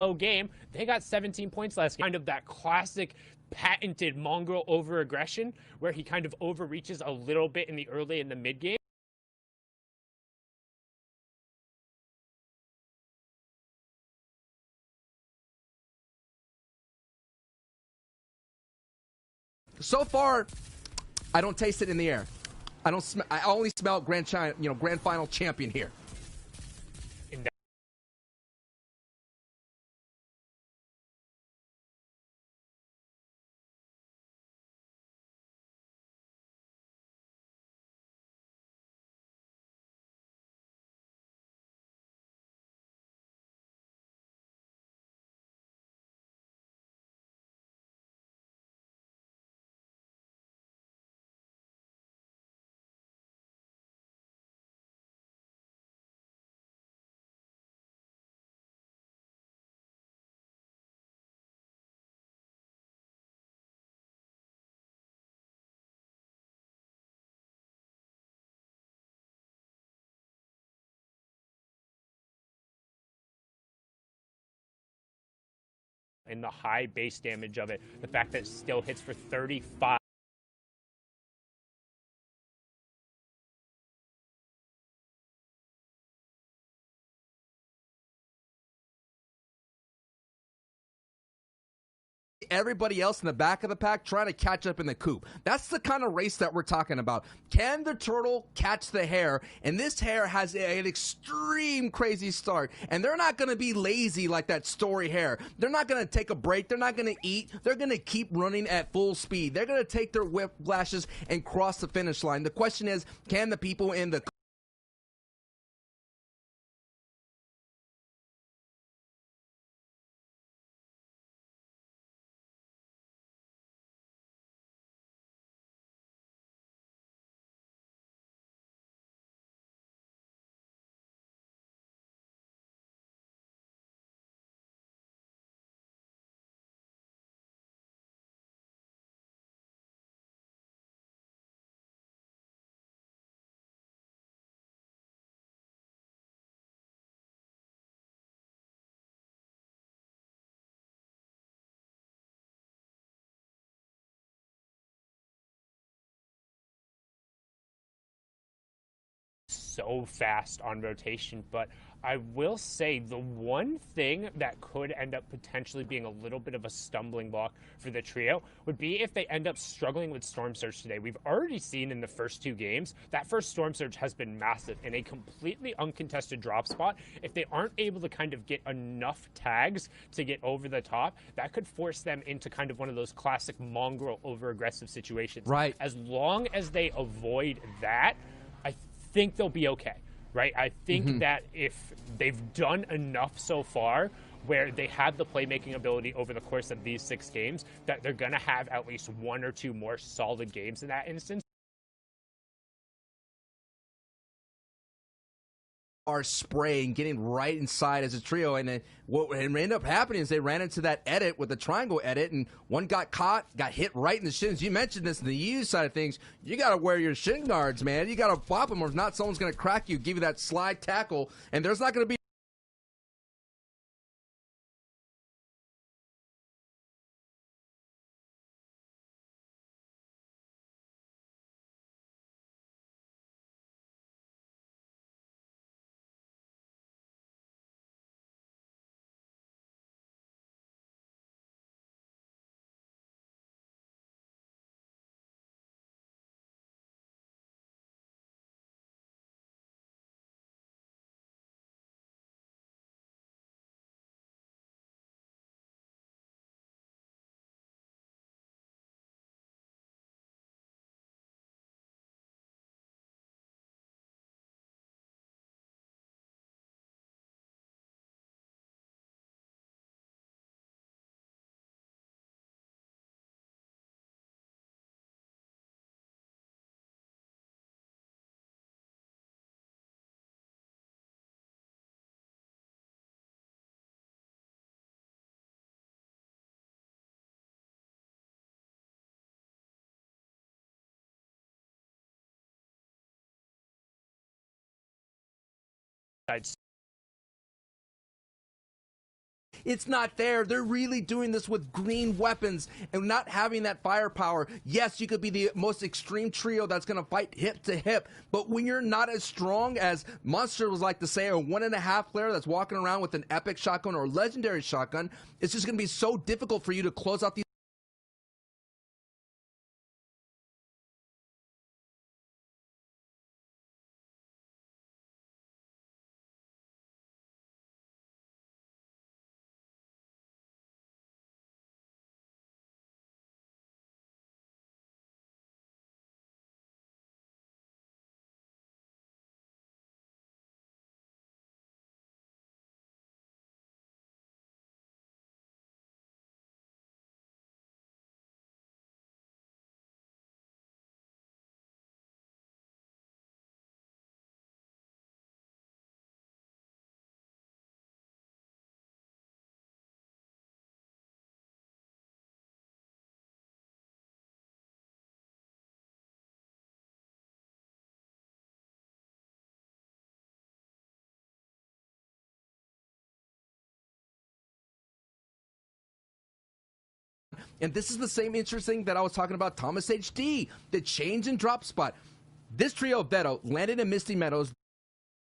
game. They got 17 points last game. Kind of that classic patented Mongraal over-aggression where he kind of overreaches a little bit in the early and the mid game. So far, I don't taste it in the air. I only smell grand final champion here. And the high base damage of it, the fact that it still hits for 35. Everybody else in the back of the pack trying to catch up in the coop. That's the kind of race that we're talking about. Can the turtle catch the hare? And this hare has an extreme crazy start. And they're not going to be lazy like that story hare. They're not going to take a break. They're not going to eat. They're going to keep running at full speed. They're going to take their whip lashes and cross the finish line. The question is, can the people in the So fast on rotation, but I will say the one thing that could end up potentially being a little bit of a stumbling block for the trio would be if they end up struggling with Storm Surge today. We've already seen in the first two games that first Storm Surge has been massive in a completely uncontested drop spot. If they aren't able to kind of get enough tags to get over the top, that could force them into kind of one of those classic Mongraal over aggressive situations. Right. As long as they avoid that, I think they'll be okay, right? I think that if they've done enough so far where they have the playmaking ability over the course of these 6 games, that they're going to have at least 1 or 2 more solid games in that instance. Are spraying, getting right inside as a trio, and then what ended up happening is they ran into that edit with the triangle edit, and one got caught, got hit right in the shins. You mentioned this in the EU side of things. You got to wear your shin guards, man. You got to pop them, or if not, someone's going to crack you, give you that slide tackle, and there's not going to be It's not there. They're really doing this with green weapons and not having that firepower. Yes, you could be the most extreme trio that's going to fight hip to hip, but when you're not as strong as Monster was like to say, a 1.5 player that's walking around with an epic shotgun or legendary shotgun, it's just going to be so difficult for you to close out these. And this is the same interesting that I was talking about Thomas HD, the change in drop spot. This trio of Veto landed in Misty Meadows.